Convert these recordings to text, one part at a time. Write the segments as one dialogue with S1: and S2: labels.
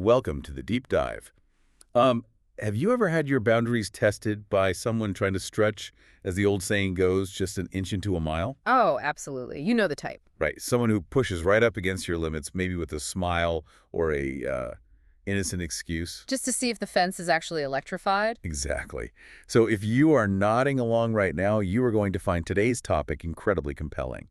S1: Welcome to the deep dive. Um, have you ever had your boundaries tested by someone trying to stretch, as the old saying goes, just an inch into a mile?
S2: Oh, absolutely. You know the type.
S1: Right, someone who pushes right up against your limits, maybe with a smile or a innocent excuse.
S2: Just to see if the fence is actually electrified.
S1: Exactly. So if you are nodding along right now, you are going to find today's topic incredibly compelling.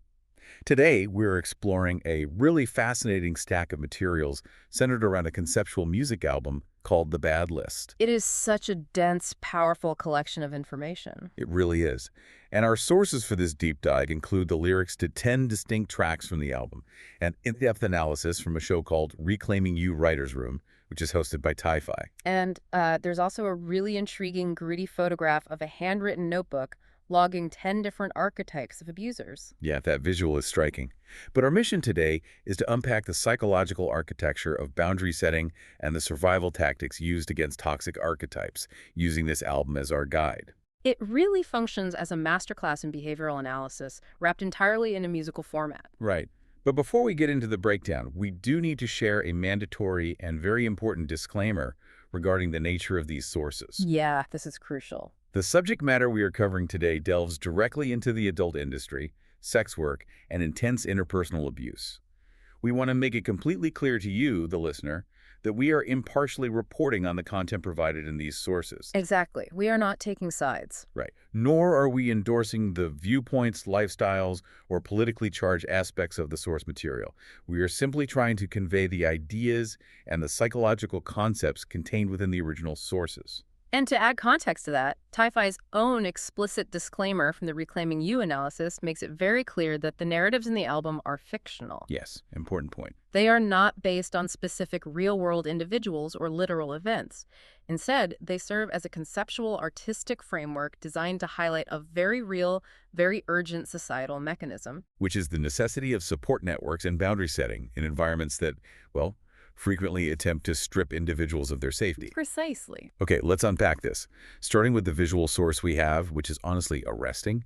S1: Today, we're exploring a really fascinating stack of materials centered around a conceptual music album called The Bad List.
S2: It is such a dense, powerful collection of information.
S1: It really is. And our sources for this deep dive include the lyrics to 10 distinct tracks from the album, and in-depth analysis from a show called Reclaiming You Writer's Room, which is hosted by Ti-Fi.
S2: And there's also a really intriguing, gritty photograph of a handwritten notebook logging 10 different archetypes of abusers.
S1: Yeah, that visual is striking. But our mission today is to unpack the psychological architecture of boundary setting and the survival tactics used against toxic archetypes, using this album as our guide.
S2: It really functions as a masterclass in behavioral analysis, wrapped entirely in a musical format.
S1: Right. But before we get into the breakdown, we do need to share a mandatory and very important disclaimer regarding the nature of these sources.
S2: Yeah, this is crucial.
S1: The subject matter we are covering today delves directly into the adult industry, sex work, and intense interpersonal abuse. We want to make it completely clear to you, the listener, that we are impartially reporting on the content provided in these sources.
S2: Exactly. We are not taking sides.
S1: Right. Nor are we endorsing the viewpoints, lifestyles, or politically charged aspects of the source material. We are simply trying to convey the ideas and the psychological concepts contained within the original sources.
S2: And to add context to that, Ti-Fi's own explicit disclaimer from the Reclaiming You analysis makes it very clear that the narratives in the album are fictional.
S1: Yes, important point.
S2: They are not based on specific real-world individuals or literal events. Instead, they serve as a conceptual artistic framework designed to highlight a very real, very urgent societal mechanism.
S1: Which is the necessity of support networks and boundary setting in environments that, well, frequently attempt to strip individuals of their safety.
S2: Precisely.
S1: Okay, let's unpack this. Starting with the visual source we have, which is honestly arresting.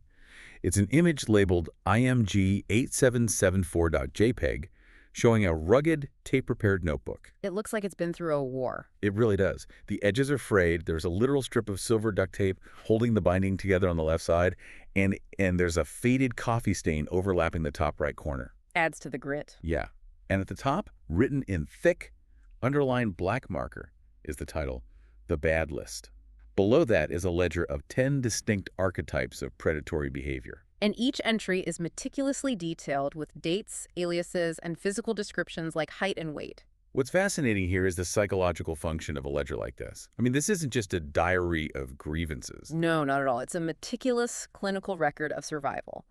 S1: It's an image labeled IMG8774.jpg, showing a rugged, tape-prepared notebook.
S2: It looks like it's been through a war.
S1: It really does. The edges are frayed, there's a literal strip of silver duct tape holding the binding together on the left side, and there's a faded coffee stain overlapping the top right corner.
S2: Adds to the grit.
S1: Yeah. And at the top, written in thick, underlined black marker, is the title, The Bad List. Below that is a ledger of 10 distinct archetypes of predatory behavior.
S2: And each entry is meticulously detailed with dates, aliases, and physical descriptions like height and weight.
S1: What's fascinating here is the psychological function of a ledger like this. I mean, this isn't just a diary of grievances.
S2: No, not at all. It's a meticulous clinical record of survival.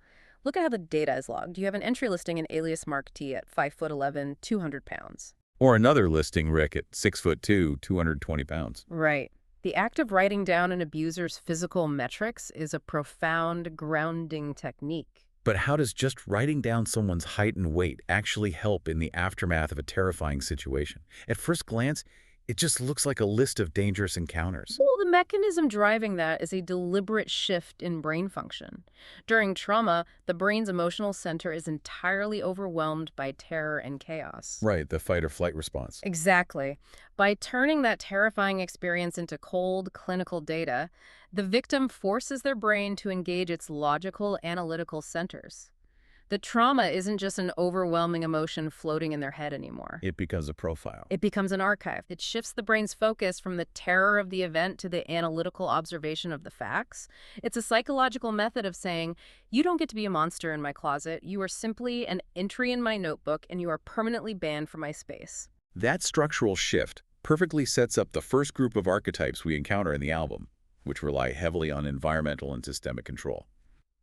S2: Look at how the data is logged. You have an entry listing an alias Mark T at 5'11", 200 pounds.
S1: Or another listing Rick at 6'2", 220 pounds.
S2: Right. The act of writing down an abuser's physical metrics is a profound grounding technique.
S1: But how does just writing down someone's height and weight actually help in the aftermath of a terrifying situation? At first glance, it just looks like a list of dangerous encounters.
S2: Well, the mechanism driving that is a deliberate shift in brain function. During trauma, the brain's emotional center is entirely overwhelmed by terror and chaos.
S1: Right, the fight or flight response.
S2: Exactly. By turning that terrifying experience into cold, clinical data, the victim forces their brain to engage its logical, analytical centers. The trauma isn't just an overwhelming emotion floating in their head anymore.
S1: It becomes a profile.
S2: It becomes an archive. It shifts the brain's focus from the terror of the event to the analytical observation of the facts. It's a psychological method of saying, you don't get to be a monster in my closet. You are simply an entry in my notebook, and you are permanently banned from my space.
S1: That structural shift perfectly sets up the first group of archetypes we encounter in the album, which rely heavily on environmental and systemic control.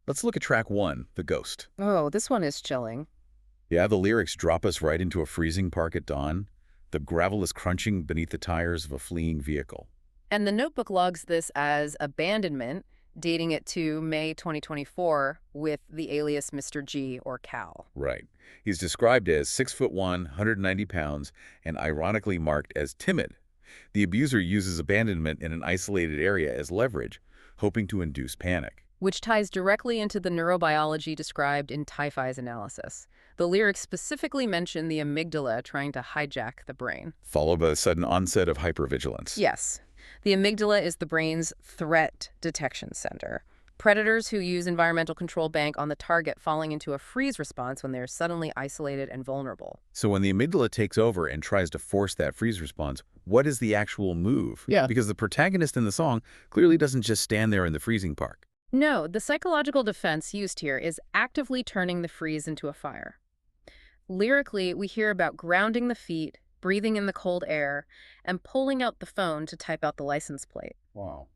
S1: Let's look at track 1, The Ghost.
S2: Oh, this one is chilling.
S1: Yeah, the lyrics drop us right into a freezing park at dawn. The gravel is crunching beneath the tires of a fleeing vehicle.
S2: And the notebook logs this as abandonment, dating it to May 2024 with the alias Mr. G or Cal.
S1: Right. He's described as 6'1", 190 pounds, and ironically marked as timid. The abuser uses abandonment in an isolated area as leverage, hoping to induce panic.
S2: Which ties directly into the neurobiology described in Ti-Fi's analysis. The lyrics specifically mention the amygdala trying to hijack the brain.
S1: Followed by a sudden onset of hypervigilance.
S2: Yes, the amygdala is the brain's threat detection center. Predators who use environmental control bank on the target falling into a freeze response when they're suddenly isolated and vulnerable.
S1: So when the amygdala takes over and tries to force that freeze response, what is the actual move?
S2: Yeah.
S1: Because the protagonist in the song clearly doesn't just stand there in the freezing park.
S2: No, the psychological defense used here is actively turning the freeze into a fire. Lyrically, we hear about grounding the feet, breathing in the cold air, and pulling out the phone to type out the license plate.
S1: Wow.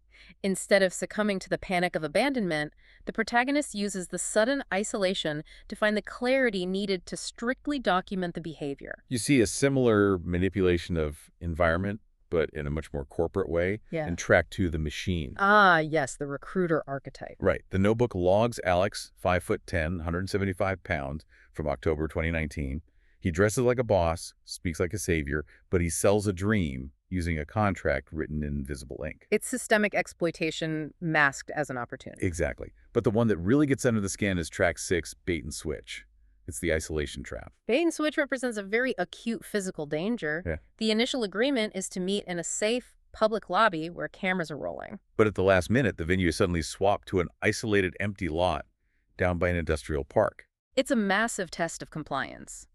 S2: Instead of succumbing to the panic of abandonment, the protagonist uses the sudden isolation to find the clarity needed to strictly document the behavior.
S1: You see a similar manipulation of environment, but in a much more corporate way,
S2: Yeah.
S1: in track 2, The Machine.
S2: Ah, yes, the recruiter archetype.
S1: Right. The notebook logs Alex, 5'10", 175 pounds, from October 2019. He dresses like a boss, speaks like a savior, but he sells a dream using a contract written in invisible ink.
S2: It's systemic exploitation masked as an opportunity.
S1: Exactly. But the one that really gets under the skin is track 6, Bait and Switch. It's the isolation trap.
S2: Bait and switch represents a very acute physical danger.
S1: Yeah.
S2: The initial agreement is to meet in a safe, public lobby where cameras are rolling.
S1: But at the last minute, the venue is suddenly swapped to an isolated empty lot down by an industrial park.
S2: It's a massive test of compliance.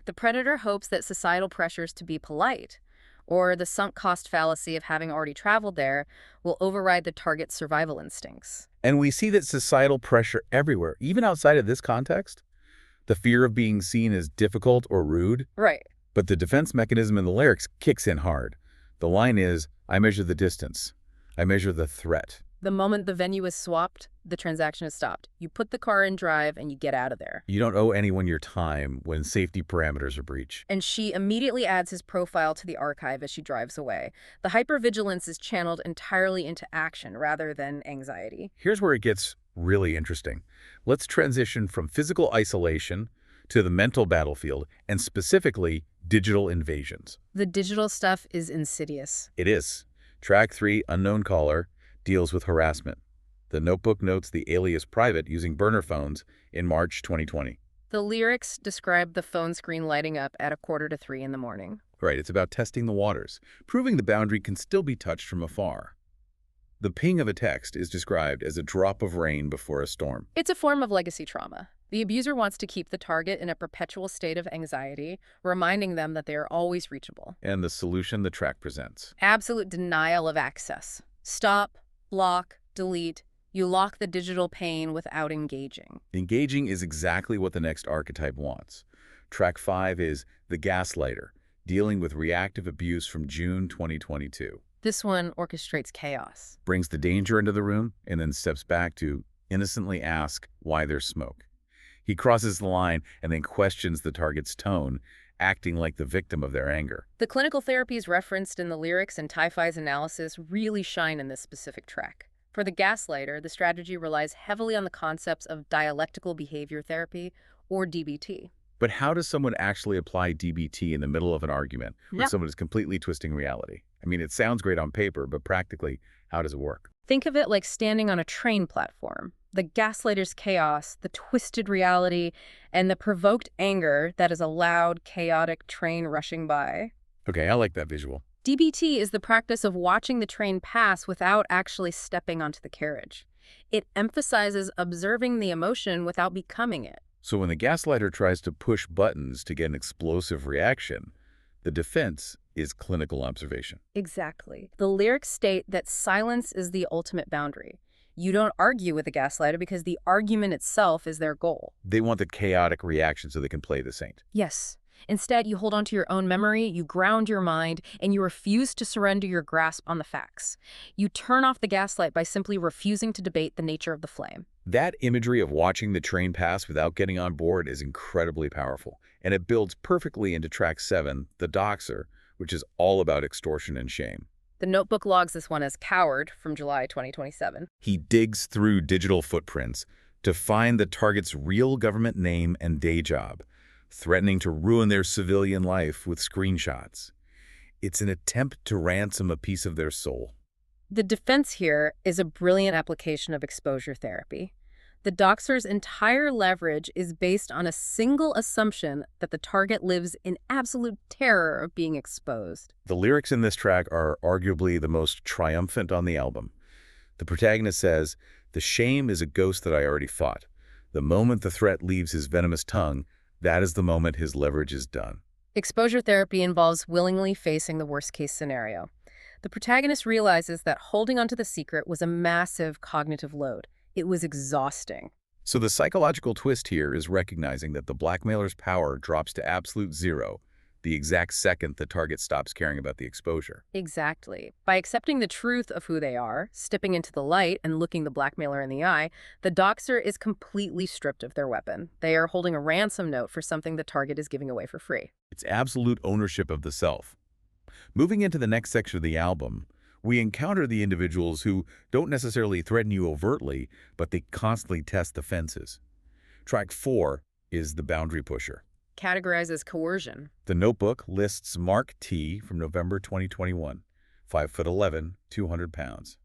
S2: The predator hopes that societal pressures to be polite, or the sunk cost fallacy of having already traveled there, will override the target's survival instincts.
S1: And we see that societal pressure everywhere, even outside of this context. The fear of being seen as difficult or rude.
S2: Right.
S1: But the defense mechanism in the lyrics kicks in hard. The line is, I measure the distance. I measure the threat.
S2: The moment the venue is swapped, the transaction is stopped. You put the car in drive and you get out of there.
S1: You don't owe anyone your time when safety parameters are breached.
S2: And she immediately adds his profile to the archive as she drives away. The hypervigilance is channeled entirely into action rather than anxiety.
S1: Here's where it gets really interesting. Let's transition from physical isolation to the mental battlefield, and specifically digital invasions.
S2: The digital stuff is insidious.
S1: It is. Track 3, Unknown Caller, deals with harassment. The notebook notes the alias Private using burner phones in March 2020.
S2: The lyrics describe the phone screen lighting up at 2:45 in the morning.
S1: Right, it's about testing the waters, proving the boundary can still be touched from afar. The ping of a text is described as a drop of rain before a storm.
S2: It's a form of legacy trauma. The abuser wants to keep the target in a perpetual state of anxiety, reminding them that they are always reachable.
S1: And the solution the track presents.
S2: Absolute denial of access. Stop, block, delete. You lock the digital pain without engaging.
S1: Engaging is exactly what the next archetype wants. Track 5 is The Gaslighter, dealing with reactive abuse from June 2022.
S2: This one orchestrates chaos.
S1: Brings the danger into the room and then steps back to innocently ask why there's smoke. He crosses the line and then questions the target's tone, acting like the victim of their anger.
S2: The clinical therapies referenced in the lyrics and Typhi's analysis really shine in this specific track. For the gaslighter, the strategy relies heavily on the concepts of dialectical behavior therapy, or DBT.
S1: But how does someone actually apply DBT in the middle of an argument when someone is completely twisting reality? I mean, it sounds great on paper, but practically, how does it work?
S2: Think of it like standing on a train platform. The gaslighter's chaos, the twisted reality, and the provoked anger that is a loud, chaotic train rushing by.
S1: Okay, I like that visual.
S2: DBT is the practice of watching the train pass without actually stepping onto the carriage. It emphasizes observing the emotion without becoming it.
S1: So when the gaslighter tries to push buttons to get an explosive reaction, the defense is clinical observation.
S2: Exactly. The lyrics state that silence is the ultimate boundary. You don't argue with the gaslighter because the argument itself is their goal.
S1: They want the chaotic reaction so they can play the saint.
S2: Yes. Instead, you hold on to your own memory, you ground your mind, and you refuse to surrender your grasp on the facts. You turn off the gaslight by simply refusing to debate the nature of the flame.
S1: That imagery of watching the train pass without getting on board is incredibly powerful, and it builds perfectly into track 7, The Doxer, which is all about extortion and shame.
S2: The notebook logs this one as Coward from July 2027.
S1: He digs through digital footprints to find the target's real government name and day job, threatening to ruin their civilian life with screenshots. It's an attempt to ransom a piece of their soul.
S2: The defense here is a brilliant application of exposure therapy. The doxer's entire leverage is based on a single assumption that the target lives in absolute terror of being exposed.
S1: The lyrics in this track are arguably the most triumphant on the album. The protagonist says, "The shame is a ghost that I already fought. The moment the threat leaves his venomous tongue, that is the moment his leverage is done."
S2: Exposure therapy involves willingly facing the worst-case scenario. The protagonist realizes that holding onto the secret was a massive cognitive load. It was exhausting.
S1: So the psychological twist here is recognizing that the blackmailer's power drops to absolute zero the exact second the target stops caring about the exposure.
S2: Exactly. By accepting the truth of who they are, stepping into the light and looking the blackmailer in the eye, the doxer is completely stripped of their weapon. They are holding a ransom note for something the target is giving away for free.
S1: It's absolute ownership of the self. Moving into the next section of the album, we encounter the individuals who don't necessarily threaten you overtly, but they constantly test the fences. Track 4 is The Boundary Pusher.
S2: Categorized as coercion.
S1: The Notebook lists Mark T. from November 2021, 5'11", 200 pounds.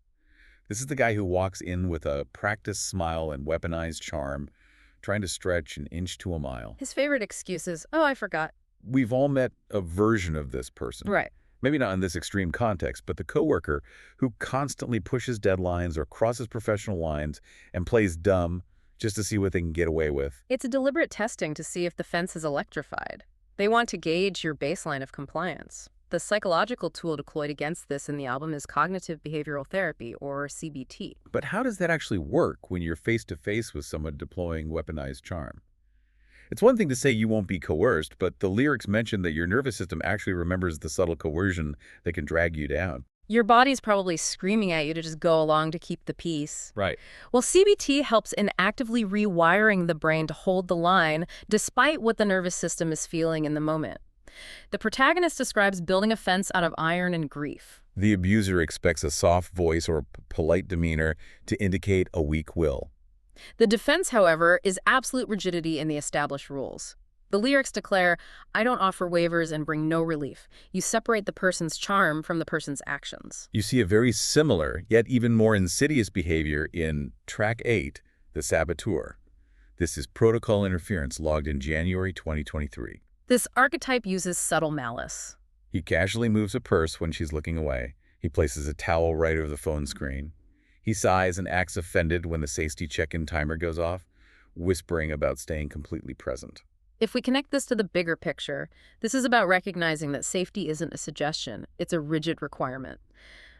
S1: This is the guy who walks in with a practiced smile and weaponized charm, trying to stretch an inch to a mile.
S2: His favorite excuse is, oh, I forgot.
S1: We've all met a version of this person.
S2: Right.
S1: Maybe not in this extreme context, but the coworker who constantly pushes deadlines or crosses professional lines and plays dumb just to see what they can get away with.
S2: It's a deliberate testing to see if the fence is electrified. They want to gauge your baseline of compliance. The psychological tool deployed against this in the album is cognitive behavioral therapy, or CBT.
S1: But how does that actually work when you're face-to-face with someone deploying weaponized charm? It's one thing to say you won't be coerced, but the lyrics mention that your nervous system actually remembers the subtle coercion that can drag you down.
S2: Your body's probably screaming at you to just go along to keep the peace.
S1: Right.
S2: Well, CBT helps in actively rewiring the brain to hold the line despite what the nervous system is feeling in the moment. The protagonist describes building a fence out of iron and grief.
S1: The abuser expects a soft voice or polite demeanor to indicate a weak will.
S2: The defense, however, is absolute rigidity in the established rules. The lyrics declare, I don't offer waivers and bring no relief. You separate the person's charm from the person's actions.
S1: You see a very similar, yet even more insidious behavior in Track 8, The Saboteur. This is protocol interference logged in January 2023.
S2: This archetype uses subtle malice.
S1: He casually moves a purse when she's looking away. He places a towel right over the phone screen. He sighs and acts offended when the safety check-in timer goes off, whispering about staying completely present.
S2: If we connect this to the bigger picture, this is about recognizing that safety isn't a suggestion, it's a rigid requirement.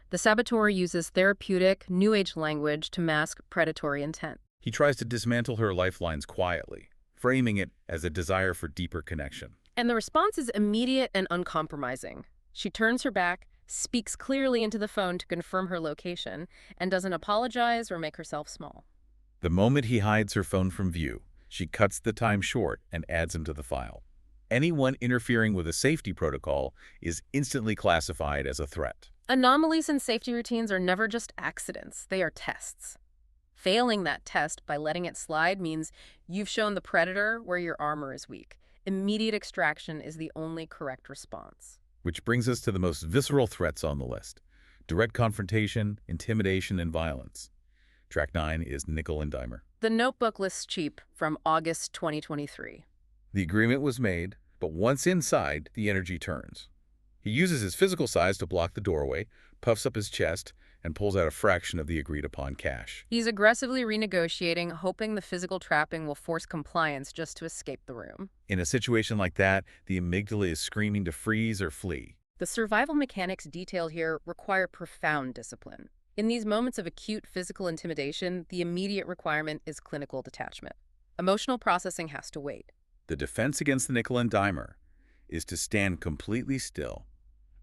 S2: The saboteur uses therapeutic, New Age language to mask predatory intent.
S1: He tries to dismantle her lifelines quietly, framing it as a desire for deeper connection.
S2: And the response is immediate and uncompromising. She turns her back, speaks clearly into the phone to confirm her location, and doesn't apologize or make herself small.
S1: The moment he hides her phone from view, she cuts the time short and adds him to the file. Anyone interfering with a safety protocol is instantly classified as a threat.
S2: Anomalies in safety routines are never just accidents, they are tests. Failing that test by letting it slide means you've shown the predator where your armor is weak. Immediate extraction is the only correct response.
S1: Which brings us to the most visceral threats on the list: direct confrontation, intimidation, and violence. Track 9 is Nickel and Dimer.
S2: The Notebook lists cheap from August 2023.
S1: The agreement was made, but once inside, the energy turns. He uses his physical size to block the doorway, puffs up his chest, and pulls out a fraction of the agreed-upon cash.
S2: He's aggressively renegotiating, hoping the physical trapping will force compliance just to escape the room.
S1: In a situation like that, the amygdala is screaming to freeze or flee.
S2: The survival mechanics detailed here require profound discipline. In these moments of acute physical intimidation, the immediate requirement is clinical detachment. Emotional processing has to wait.
S1: The defense against the nickel and dimer is to stand completely still,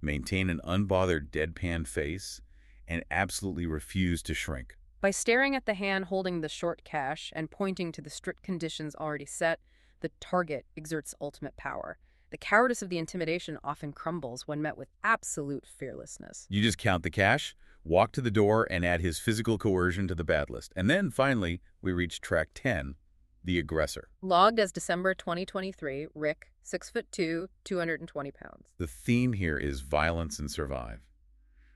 S1: maintain an unbothered deadpan face, and absolutely refuse to shrink.
S2: By staring at the hand holding the short cash and pointing to the strict conditions already set, the target exerts ultimate power. The cowardice of the intimidation often crumbles when met with absolute fearlessness.
S1: You just count the cash, walk to the door, and add his physical coercion to the bad list. And then, finally, we reach Track 10, The Aggressor.
S2: Logged as December 2023, Rick, 6'2", 220 pounds.
S1: The theme here is violence and survive.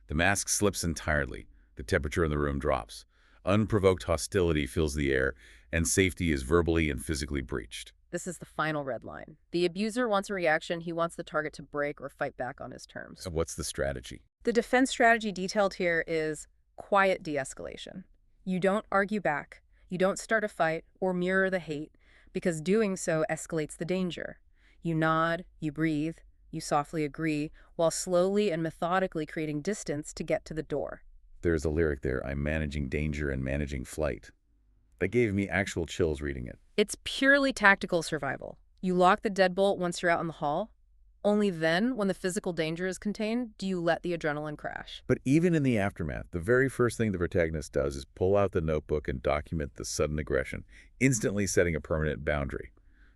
S1: The mask slips entirely. The temperature in the room drops. Unprovoked hostility fills the air and safety is verbally and physically breached.
S2: This is the final red line. The abuser wants a reaction. He wants the target to break or fight back on his
S1: So
S2: terms.
S1: what's the strategy?
S2: The defense strategy detailed here is quiet de-escalation. You don't argue back, you don't start a fight or mirror the hate, because doing so escalates the danger. You nod, you breathe, you softly agree, while slowly and methodically creating distance to get to the door.
S1: There's a lyric there, I'm managing danger and managing flight. That gave me actual chills reading it.
S2: It's purely tactical survival. You lock the deadbolt once you're out in the hall. Only then, when the physical danger is contained, do you let the adrenaline crash.
S1: But even in the aftermath, the very first thing the protagonist does is pull out the notebook and document the sudden aggression, instantly setting a permanent boundary.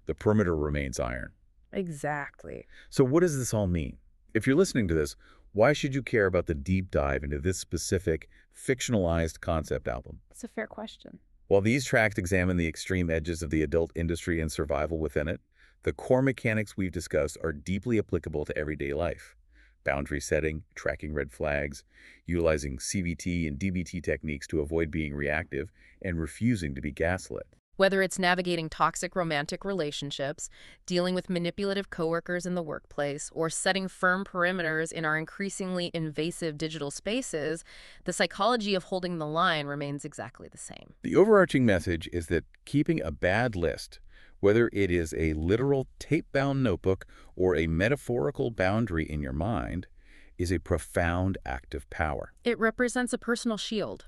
S1: The perimeter remains iron.
S2: Exactly.
S1: So what does this all mean? If you're listening to this, why should you care about the deep dive into this specific, fictionalized concept album?
S2: It's a fair question.
S1: While these tracks examine the extreme edges of the adult industry and survival within it, the core mechanics we've discussed are deeply applicable to everyday life. Boundary setting, tracking red flags, utilizing CBT and DBT techniques to avoid being reactive, and refusing to be gaslit.
S2: Whether it's navigating toxic romantic relationships, dealing with manipulative coworkers in the workplace, or setting firm perimeters in our increasingly invasive digital spaces, the psychology of holding the line remains exactly the same.
S1: The overarching message is that keeping a bad list, whether it is a literal tape-bound notebook or a metaphorical boundary in your mind, is a profound act of power.
S2: It represents a personal shield.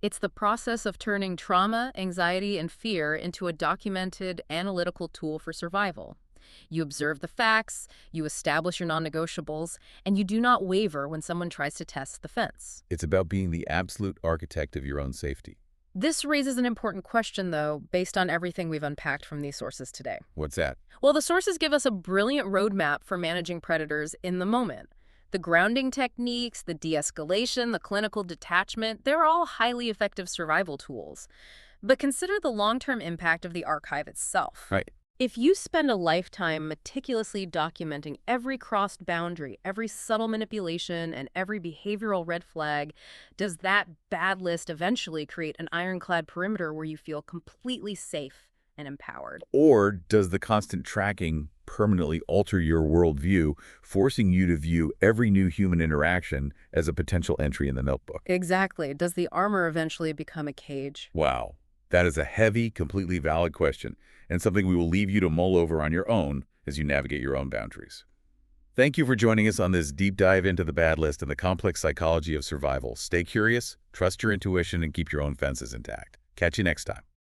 S2: It's the process of turning trauma, anxiety, and fear into a documented, analytical tool for survival. You observe the facts, you establish your non-negotiables, and you do not waver when someone tries to test the fence.
S1: It's about being the absolute architect of your own safety.
S2: This raises an important question, though, based on everything we've unpacked from these sources today.
S1: What's that?
S2: Well, the sources give us a brilliant roadmap for managing predators in the moment. The grounding techniques, the de-escalation, the clinical detachment, they're all highly effective survival tools. But consider the long-term impact of the archive itself.
S1: Right.
S2: If you spend a lifetime meticulously documenting every crossed boundary, every subtle manipulation, and every behavioral red flag, does that bad list eventually create an ironclad perimeter where you feel completely safe and empowered?
S1: Or does the constant tracking permanently alter your worldview, forcing you to view every new human interaction as a potential entry in the notebook?
S2: Exactly. Does the armor eventually become a cage?
S1: Wow. That is a heavy, completely valid question, and something we will leave you to mull over on your own as you navigate your own boundaries. Thank you for joining us on this deep dive into the bad list and the complex psychology of survival. Stay curious, trust your intuition, and keep your own fences intact. Catch you next time.